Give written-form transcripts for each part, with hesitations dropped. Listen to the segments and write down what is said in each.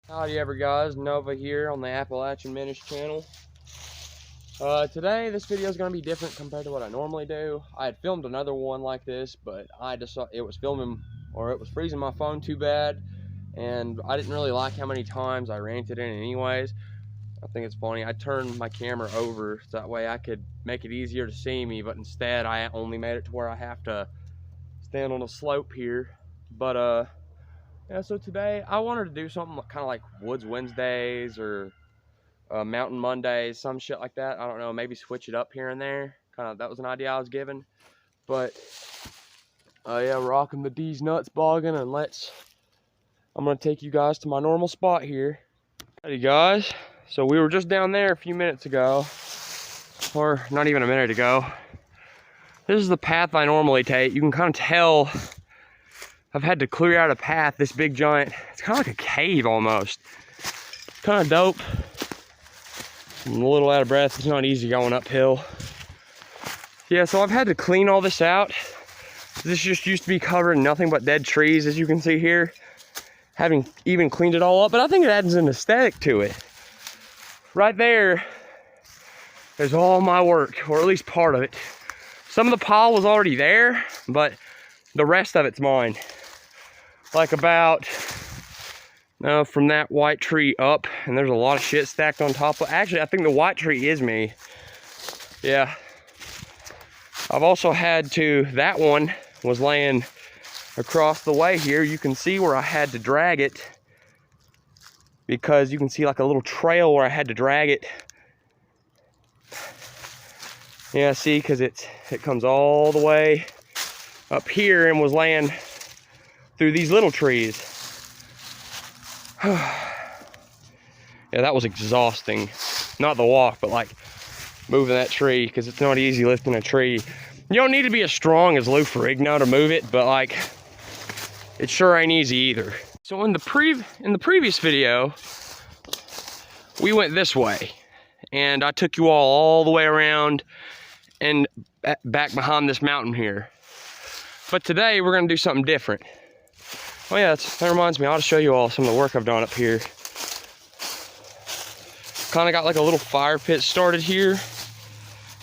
Howdy ever guys, Nova here on the Appalachian Menace channel. Today this video is going to be different compared to what I normally do. I had filmed another one like this, but I decided it was freezing my phone too bad, and I didn't really like how many times I ranted in it anyways. I think it's funny. I turned my camera over so that way I could make it easier to see me, but instead I only made it to where I have to stand on a slope here. But yeah, so today I wanted to do something kind of like Woods Wednesdays or Mountain Mondays, some shit like that. I don't know, maybe switch it up here and there. That was an idea I was given. But yeah, rocking the D's nuts bogging, and I'm gonna take you guys to my normal spot here. Alrighty guys, so we were just down there a few minutes ago, or not even a minute ago. This is the path I normally take. You can kind of tell I've had to clear out a path, this big giant, it's kind of like a cave almost. Kind of dope. I'm a little out of breath, it's not easy going uphill. Yeah, so I've had to clean all this out. This just used to be covered in nothing but dead trees, as you can see here. Having even cleaned it all up, but I think it adds an aesthetic to it. Right there is all my work, or at least part of it. Some of the pile was already there, but the rest of it's mine. Like about from that white tree up, and there's a lot of shit stacked on top of. Actually, I think the white tree is me. Yeah. I've also had to, that one was laying across the way here. You can see where I had to drag it, because you can see like a little trail where I had to drag it. Yeah, see, because it comes all the way up here and was laying through these little trees. Yeah, that was exhausting. Not the walk, but like moving that tree, because it's not easy lifting a tree. You don't need to be as strong as Lou Ferrigno to move it, but like, it sure ain't easy either. So in the previous video, we went this way, and I took you all the way around and back behind this mountain here. But today we're gonna do something different. Oh yeah, that reminds me, I'll show you all some of the work I've done up here. Kind of got like a little fire pit started here.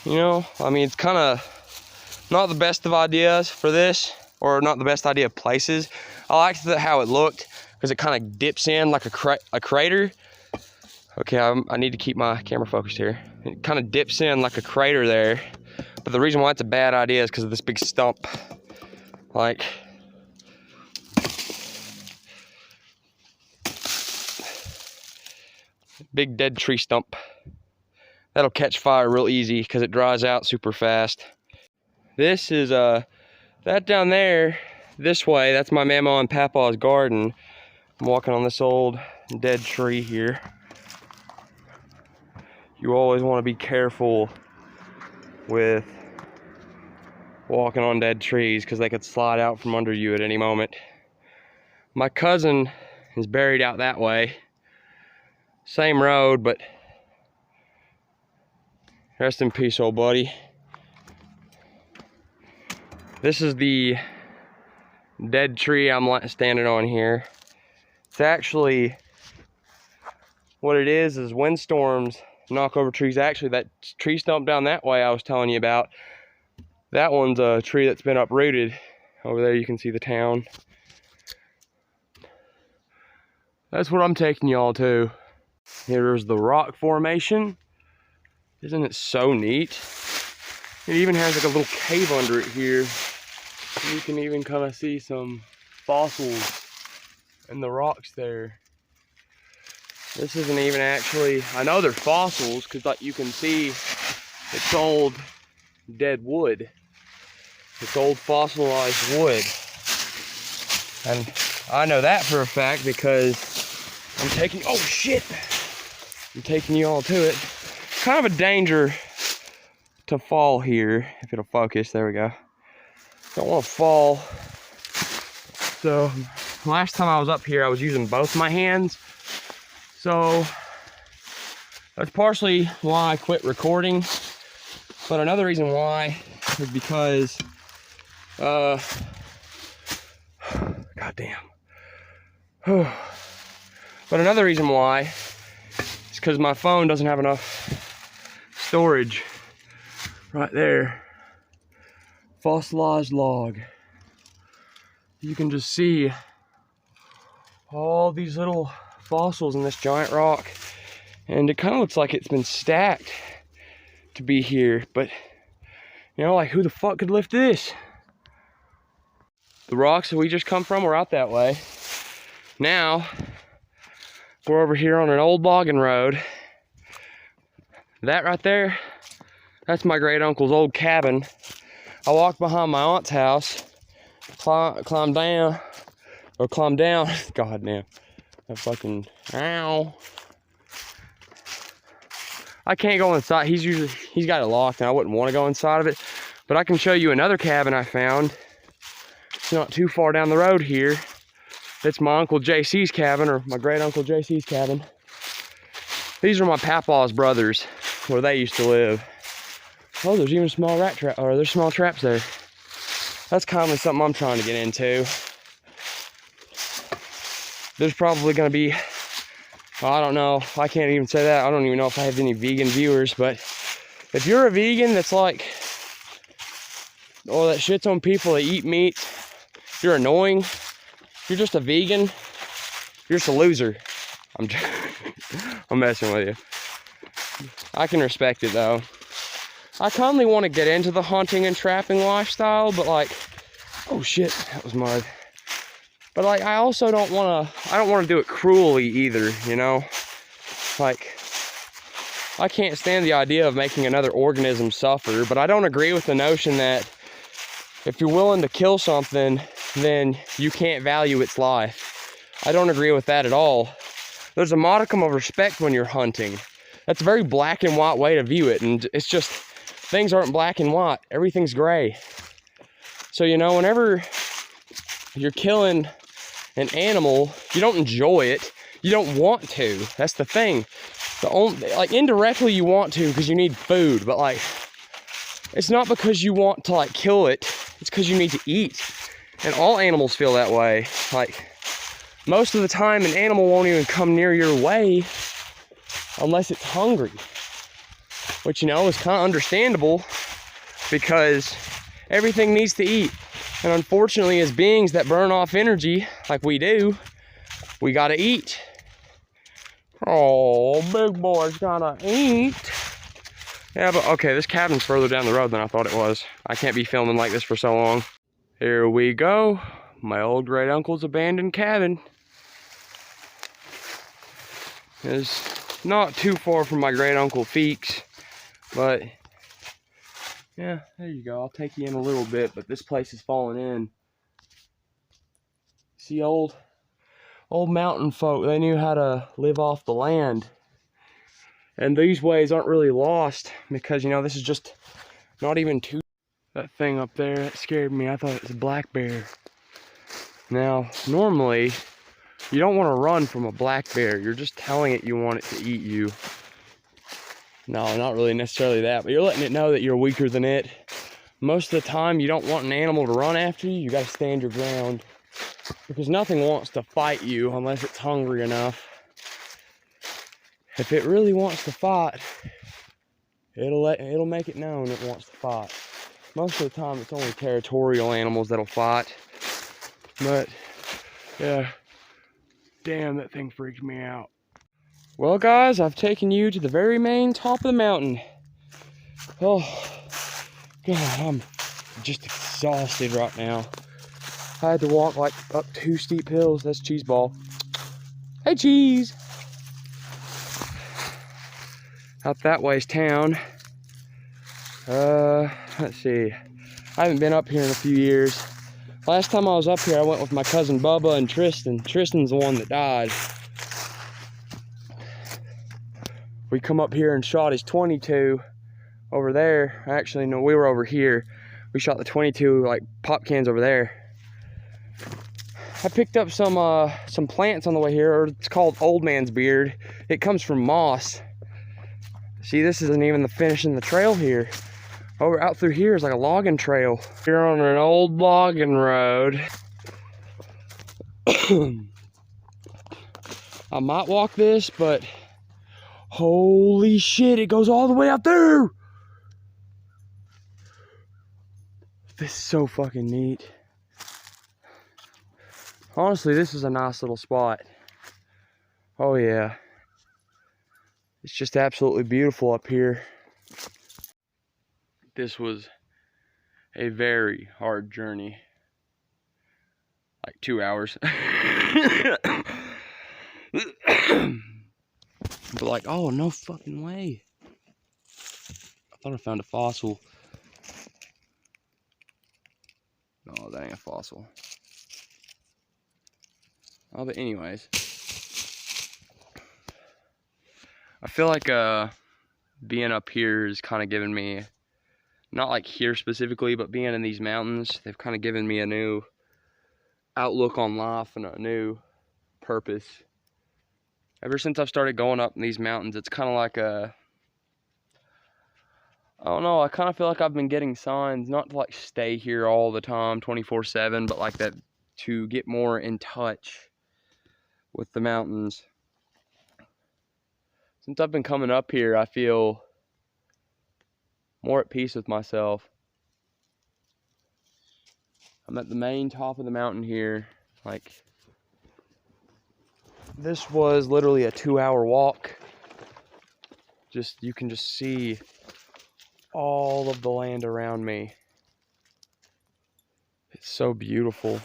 You know, I mean, it's kind of not the best of ideas for this, or not the best idea of places. I liked how it looked, because it kind of dips in like a crater. Okay, I need to keep my camera focused here. It kind of dips in like a crater there. But the reason why it's a bad idea is because of this big stump. Like, big dead tree stump. That'll catch fire real easy because it dries out super fast. This is that down there, this way, that's my mama and papa's garden. I'm walking on this old dead tree here. You always want to be careful with walking on dead trees, because they could slide out from under you at any moment. My cousin is buried out that way. Same road, but rest in peace, old buddy. This is the dead tree I'm standing on here. It's actually, what it is windstorms knock over trees. Actually, that tree stump down that way I was telling you about, that one's a tree that's been uprooted. Over there you can see the town. That's what I'm taking y'all to. Here's the rock formation. Isn't it so neat? It even has like a little cave under it here. You can even kind of see some fossils in the rocks there. This isn't even actually, I know they're fossils, because like you can see it's old dead wood. It's old fossilized wood. And I know that for a fact because I'm taking, oh shit! I'm taking you all to it. Kind of a danger to fall here, if it'll focus, there we go. Don't want to fall. So, last time I was up here, I was using both my hands. So, that's partially why I quit recording. But another reason why is because, goddamn. But another reason why is because my phone doesn't have enough storage. Right there. Fossilized log. You can just see all these little fossils in this giant rock. And it kind of looks like it's been stacked to be here. But, you know, like, who the fuck could lift this? The rocks that we just come from were out that way. Now, we're over here on an old logging road. That right there, that's my great uncle's old cabin. I walked behind my aunt's house, climbed down, god damn, that fucking, ow. I can't go inside, he's got it locked and I wouldn't want to go inside of it, but I can show you another cabin I found. It's not too far down the road here. It's my Uncle JC's cabin, or my great Uncle JC's cabin. These are my Papa's brothers, where they used to live. Oh, there's even small rat trap, or there's small traps there. That's kind of something I'm trying to get into. There's probably gonna be, well, I don't know, I can't even say that. I don't even know if I have any vegan viewers, but if you're a vegan that's like, or that shits on people that eat meat, you're annoying. If you're just a vegan, you're just a loser. I'm messing with you. I can respect it though. I kindly want to get into the hunting and trapping lifestyle, but like, oh shit, that was mud. But like, I also don't want to do it cruelly either, you know? Like, I can't stand the idea of making another organism suffer, but I don't agree with the notion that if you're willing to kill something, then you can't value its life. I don't agree with that at all. There's a modicum of respect when you're hunting. That's a very black and white way to view it, and it's just, things aren't black and white. Everything's gray. So, you know, whenever you're killing an animal, you don't enjoy it. You don't want to. That's the thing. Like, indirectly you want to because you need food, but like, it's not because you want to like kill it. It's because you need to eat. And all animals feel that way. Like, most of the time, an animal won't even come near your way unless it's hungry. Which, you know, is kind of understandable because everything needs to eat. And unfortunately, as beings that burn off energy, like we do, we gotta eat. Oh, big boy's gotta eat. Yeah, but okay, this cabin's further down the road than I thought it was. I can't be filming like this for so long. Here we go. My old great uncle's abandoned cabin. It's not too far from my great uncle Feeks, but yeah, there you go. I'll take you in a little bit, but this place is falling in. See, old mountain folk, they knew how to live off the land. And these ways aren't really lost because, you know, this is just not even too. That thing up there, that scared me. I thought it was a black bear. Now, normally, you don't want to run from a black bear. You're just telling it you want it to eat you. No, not really necessarily that, but you're letting it know that you're weaker than it. Most of the time, you don't want an animal to run after you. You got to stand your ground because nothing wants to fight you unless it's hungry enough. If it really wants to fight, it'll make it known it wants to fight. Most of the time, it's only territorial animals that'll fight. But, yeah. Damn, that thing freaked me out. Well, guys, I've taken you to the very main top of the mountain. Oh, God, I'm just exhausted right now. I had to walk like up 2 steep hills. That's Cheese Ball. Hey, Cheese! Out that way's town. Let's see. I haven't been up here in a few years. Last time I was up here, I went with my cousin Bubba and Tristan. Tristan's the one that died. We come up here and shot his 22 over there. Actually, no, we were over here. We shot the 22 like pop cans over there. I picked up some plants on the way here. Or it's called Old Man's Beard. It comes from moss. See, this isn't even the finish in the trail here. Over out through here is like a logging trail. We're on an old logging road. I might walk this, but holy shit, it goes all the way out there. This is so fucking neat. Honestly, this is a nice little spot. Oh yeah. It's just absolutely beautiful up here. This was a very hard journey. Like 2 hours. But like, oh, no fucking way. I thought I found a fossil. No, that ain't a fossil. Oh, but anyways. I feel like being up here is kind of giving me, not like here specifically, but being in these mountains, they've kind of given me a new outlook on life and a new purpose. Ever since I've started going up in these mountains, it's kind of like I don't know, I kind of feel like I've been getting signs, not to like stay here all the time 24/7, but like that to get more in touch with the mountains. Since I've been coming up here, I feel more at peace with myself. I'm at the main top of the mountain here. Like, this was literally a 2-hour walk. You can just see all of the land around me. It's so beautiful.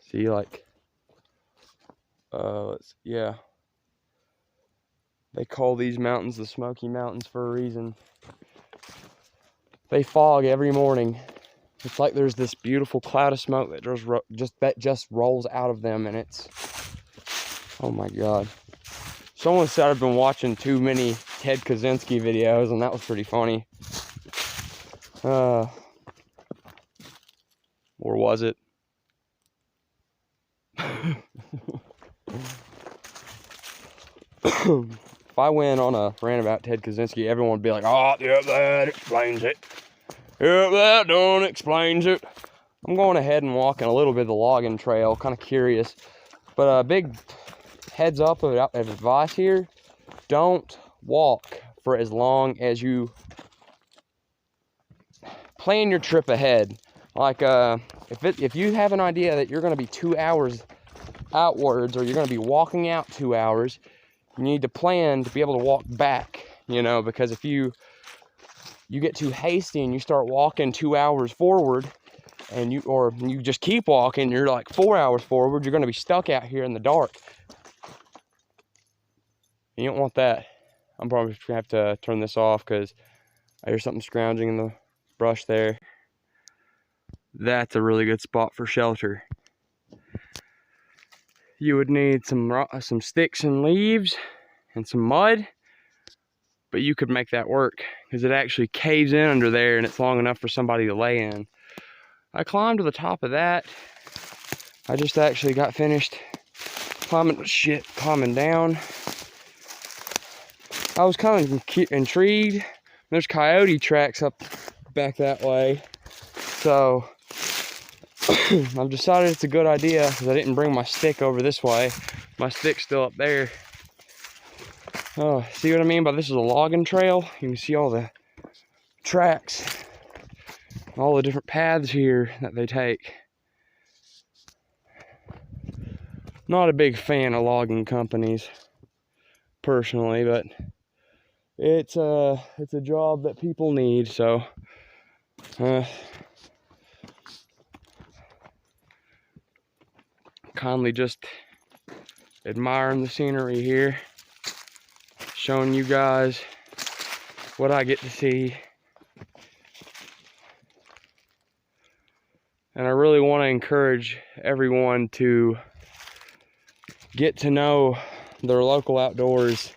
See, like, yeah. They call these mountains the Smoky Mountains for a reason. They fog every morning. It's like there's this beautiful cloud of smoke that just rolls out of them, and it's, oh my god. Someone said I've been watching too many Ted Kaczynski videos, and that was pretty funny. Or was it? If I went on a rant about Ted Kaczynski, everyone would be like, oh, yeah, that explains it. Yeah, that done explains it. I'm going ahead and walking a little bit of the logging trail, kind of curious. But a big heads up of advice here, don't walk for as long as you plan your trip ahead. Like, if you have an idea that you're going to be 2 hours outwards, or you're going to be walking out 2 hours, you need to plan to be able to walk back, you know, because if you get too hasty and you start walking 2 hours forward, and you just keep walking, you're like 4 hours forward, you're going to be stuck out here in the dark. You don't want that. I'm probably just going to have to turn this off because I hear something scrounging in the brush there. That's a really good spot for shelter. You would need some sticks and leaves and some mud, but you could make that work because it actually caves in under there and it's long enough for somebody to lay in. I climbed to the top of that. I just actually got finished climbing down. I was kind of intrigued. There's coyote tracks up back that way, so I've decided it's a good idea because I didn't bring my stick over this way. My stick's still up there. Oh, see what I mean by this is a logging trail? You can see all the tracks, all the different paths here that they take. Not a big fan of logging companies, personally, but it's a job that people need, so kindly just admiring the scenery here, showing you guys what I get to see. And I really want to encourage everyone to get to know their local outdoors.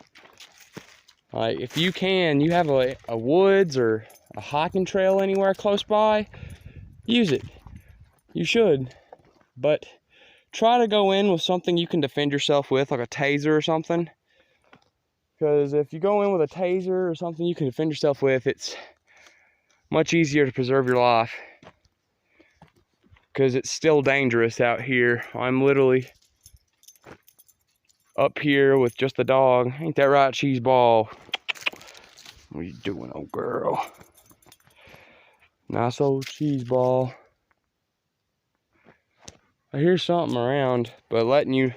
Like, if you can, you have a woods or a hiking trail anywhere close by, use it. You should. But try to go in with something you can defend yourself with, like a taser or something. Because if you go in with a taser or something you can defend yourself with, it's much easier to preserve your life. Because it's still dangerous out here. I'm literally up here with just the dog. Ain't that right, cheese ball? What are you doing, old girl? Nice old cheese ball. I hear something around, but you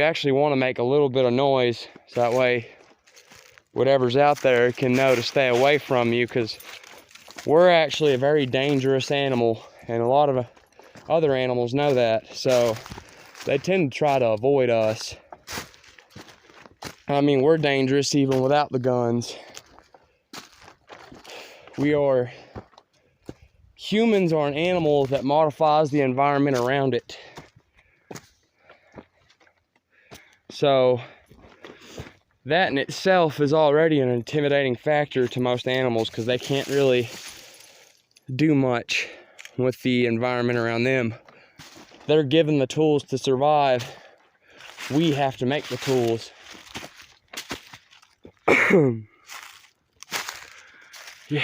actually want to make a little bit of noise so that way whatever's out there can know to stay away from you, because we're actually a very dangerous animal, and a lot of other animals know that, so they tend to try to avoid us. I mean, we're dangerous even without the guns. Humans are an animal that modifies the environment around it. So that in itself is already an intimidating factor to most animals, because they can't really do much with the environment around them. They're given the tools to survive. We have to make the tools. Yeah.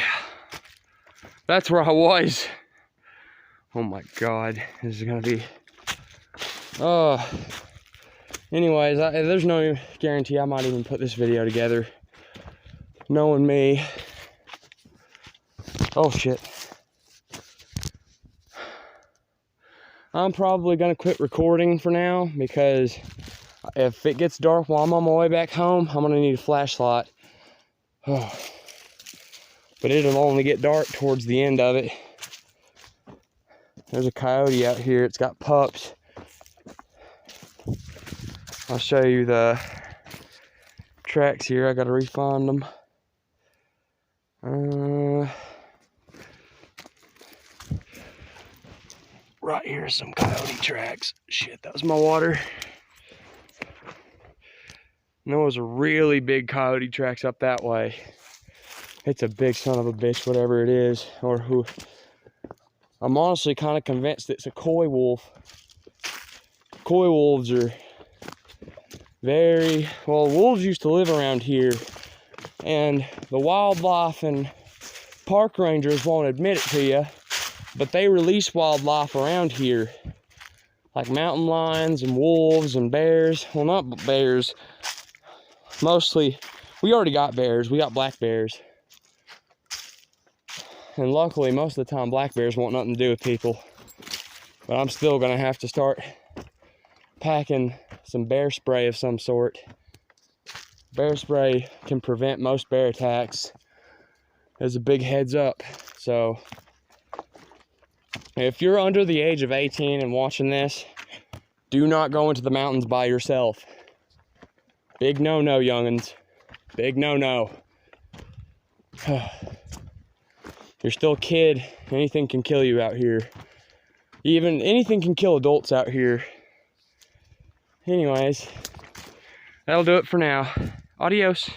That's where I was. Oh my God, this is gonna be, anyways, there's no guarantee I might even put this video together. Knowing me. Oh shit. I'm probably gonna quit recording for now, because if it gets dark while I'm on my way back home, I'm gonna need a flashlight. But it'll only get dark towards the end of it. There's a coyote out here. It's got pups. I'll show you the tracks here. I gotta re-find them. Right here's some coyote tracks. Shit, that was my water. And there was a really big coyote tracks up that way. It's a big son of a bitch, whatever it is, or who. I'm honestly kind of convinced it's a coy wolf. Coy wolves are wolves used to live around here, and the wildlife and park rangers won't admit it to you, but they release wildlife around here, like mountain lions and wolves and bears. Well, not bears. Mostly, we already got bears. We got black bears. And luckily, most of the time, black bears want nothing to do with people. But I'm still gonna have to start packing some bear spray of some sort. Bear spray can prevent most bear attacks, as a big heads up. So, if you're under the age of 18 and watching this, do not go into the mountains by yourself. Big no-no, youngins. Big no-no. You're still a kid. Anything can kill you out here. Even anything can kill adults out here. Anyways, that'll do it for now. Adios.